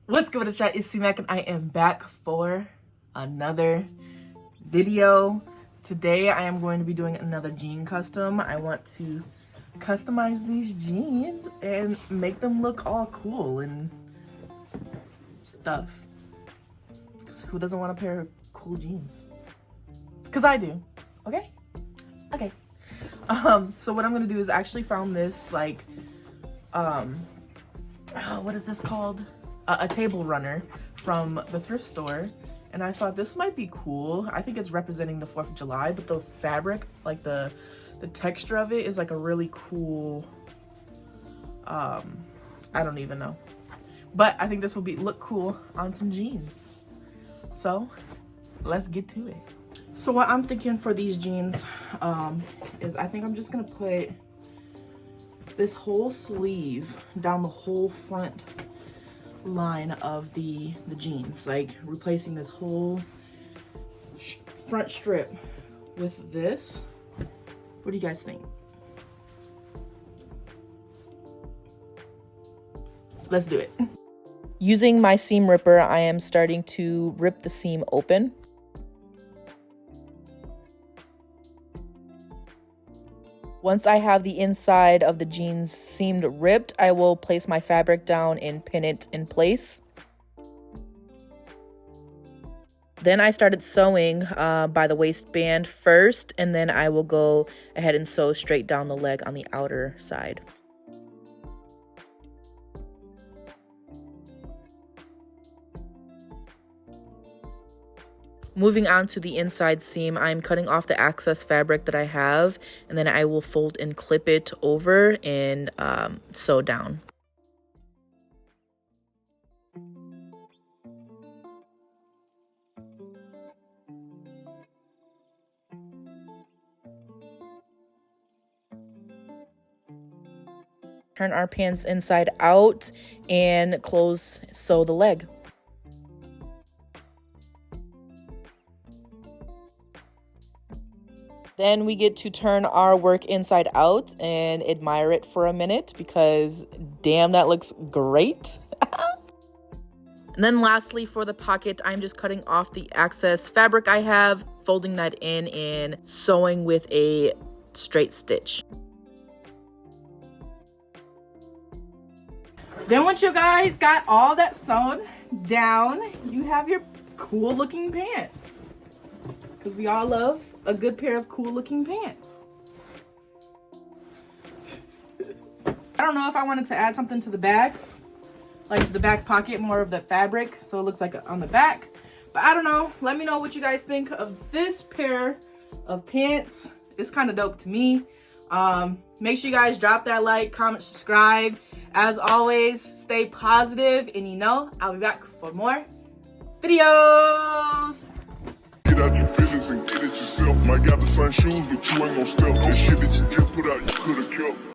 What's good with the chat? It's C-Mac and I am back for another video. Today I am going to be doing another jean custom. I want to customize these jeans and make them look all cool and stuff. 'Cause who doesn't want a pair of cool jeans? Because I do. Okay? Okay. So what I'm gonna do is I actually found this what is this called? A table runner from the thrift store, and I thought this might be cool. I think it's representing the 4th of July, but the fabric, like the texture of it is like a really cool, I don't even know. But I think this will look cool on some jeans. So let's get to it. So what I'm thinking for these jeans is I think I'm just gonna put this whole sleeve down the whole front line of the jeans, like replacing this whole front strip with this. What do you guys think? Let's do it. Using my seam ripper, I am starting to rip the seam open. Once I have the inside of the jeans seamed ripped, I will place my fabric down and pin it in place. Then I started sewing by the waistband first, and then I will go ahead and sew straight down the leg on the outer side. Moving on to the inside seam, I'm cutting off the excess fabric that I have, and then I will fold and clip it over and sew down. Turn our pants inside out and sew the leg. Then we get to turn our work inside out and admire it for a minute because damn, that looks great. And then lastly, for the pocket, I'm just cutting off the excess fabric I have, folding that in and sewing with a straight stitch. Then once you guys got all that sewn down, you have your cool looking pants. Because we all love a good pair of cool looking pants. I don't know if I wanted to add something to the back, like to the back pocket, more of the fabric, so it looks like on the back. But I don't know. Let me know what you guys think of this pair of pants. It's kind of dope to me. Make sure you guys drop that like, comment, subscribe. As always, stay positive, and you know, I'll be back for more videos. Get out your feelings and get it yourself. Might got the same shoes, but you ain't gon' step. That shit that you just put out, you could've kept.